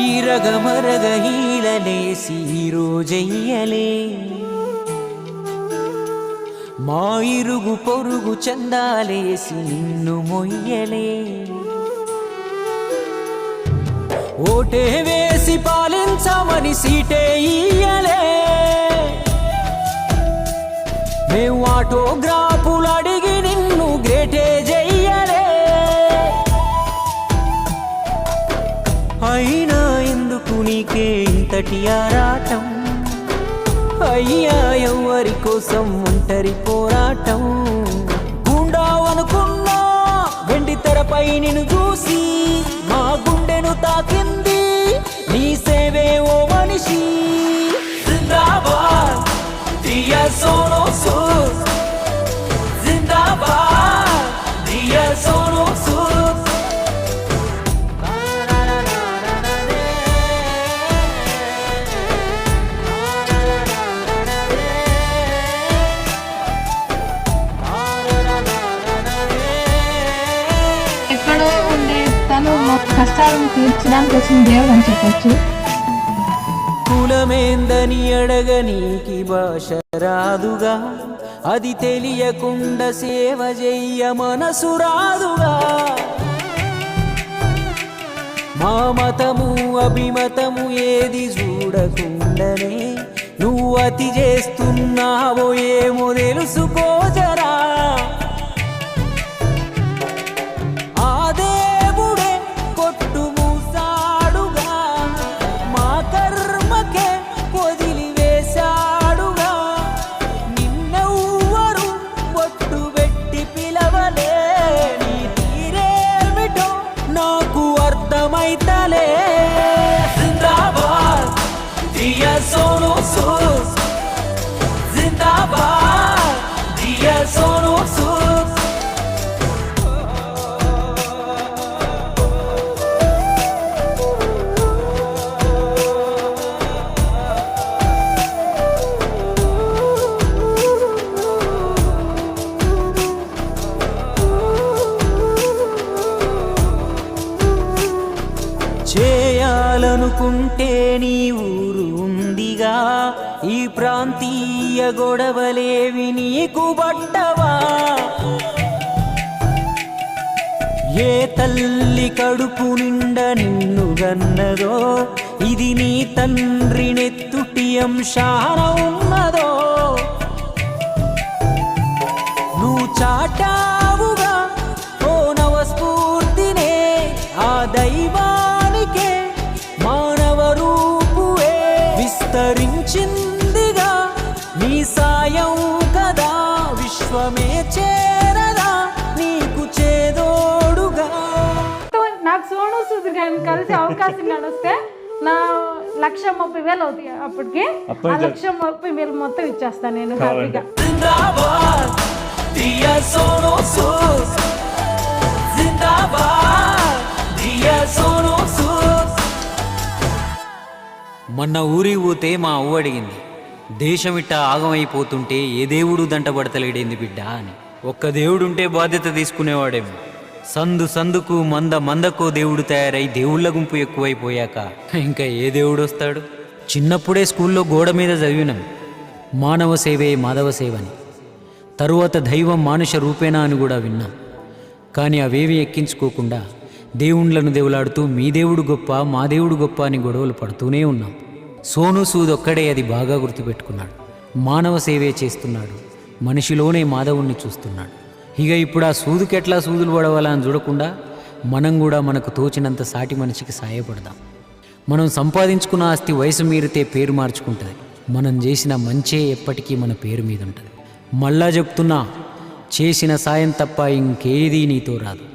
ఈరగమరగ ఈలలేసి రోజయ్యలే మా ఇరుగు పొరుగు చందాలేసి నిన్ను మొయ్యలే ఓటే వేసి పాలించమని సీటే ఇయ్యలే మేము ఆటోగ్రాఫులు అడిగి నిన్ను గ్రేటే చెయ్యలే అయినా ఎందుకు నీకే ఇంతటి ఆరాటం అయ్యా ఎవరి కోసం ఒంటరి పోరాటం గుండావనుకున్నా వెండి తెరపై నిన్ను చూసి మా గుండెను తాకింది నీ సేవే ఓ మనిషి జిందాబాద్ డియర్ సోనూ సూద్ జిందాబాద్ డియర్ సోనూ సూద్ ఎక్కడో ఉండే తను కష్టాలను తీర్చడానికి వచ్చిన దేవుడు అని చెప్పచ్చు. కులమేందని అడగనీకి భాష రాదుగా అది తెలియకుండా సేవ చెయ్య మనసు రాదుగా మా మతము అభిమతము ఏది చూడకుండానే నువ్వు అతి చేస్తున్నావో ఏమో తెలుసుకోజరా ఆ దేవుడే కొట్టు మూసాడుగా మా కర్మకే వదిలి వేశాడుగా నిన్నెవ్వరు బొట్టు పెట్టి పిలవలే నీ తీరేమిటో నాకు అర్థమైతలే జిందాబాద్ డియర్ సోనూ సూద్ జిందాబాద్ డియర్ సోనూ సూద్ చేయాలనుకుంటే నీ ఊరు ఉందిగా ఈ ప్రాంతీయ గొడవలేవి నీకు బట్టవా ఏ తల్లి కడుపు నిండా నిన్ను గన్నదో ఇది నీ తండ్రి నెత్తుటి అంశాన ఉన్నదో నువ్వు చాటావుగా ఓ నవస్ఫూర్తినే ఆ దైవానికే మానవ రూపువే విస్తరించిందిగా నీ సాయం కదా విశ్వమే చేరదా నీకు చేదోడుగా. నాకు సోనూ సూద్ గారిని కలిసి అవకాశం వస్తే నా 1,30,000 అవుతాయి. అప్పటికి 1,30,000 మొత్తం ఇచ్చేస్తాను నేను హ్యాపీగా. జిందాబాద్ డియర్ సోనూ సూద్ జిందాబాద్ డియర్ సోనూ సూద్. మొన్న ఊరికి పోతే మా అవ్వ అడిగింది దేశమిట్ట ఆగమైపోతుంటే ఏ దేవుడు దంటబడతలేడేంది బిడ్డ అని. ఒక్క దేవుడుంటే బాధ్యత తీసుకునేవాడేమో. సందు సందుకు మందకో దేవుడు తయారై దేవుళ్ళ గుంపు ఎక్కువైపోయాక ఇంకా ఏ దేవుడు వస్తాడు? చిన్నప్పుడే స్కూల్లో గోడ మీద చదివినాం మానవ సేవే మాధవ సేవని. తరువాత దైవం మానుష రూపేణా అని కూడా విన్నాం. కానీ అవేవి ఎక్కించుకోకుండా దేవుళ్ళను దేవులాడుతూ మీ దేవుడు గొప్ప మా దేవుడు గొప్ప అని గొడవలు పడుతూనే ఉన్నాం. సోనూ సూద్ ఒక్కడే అది బాగా గుర్తుపెట్టుకున్నాడు. మానవ సేవే చేస్తున్నాడు, మనిషిలోనే మాధవుణ్ణి చూస్తున్నాడు. ఇక ఇప్పుడు ఆ సూదుకెట్లా సూదులు పడవాలా అని చూడకుండా మనం కూడా మనకు తోచినంత సాటి మనిషికి సాయపడదాం. మనం సంపాదించుకున్న ఆస్తి వయసు మీరితే పేరు మార్చుకుంటుంది. మనం చేసిన మంచే ఎప్పటికీ మన పేరు మీద ఉంటుంది. మళ్ళా చెప్తున్నా, చేసిన సాయం తప్ప ఇంకేదీ నీతో రాదు.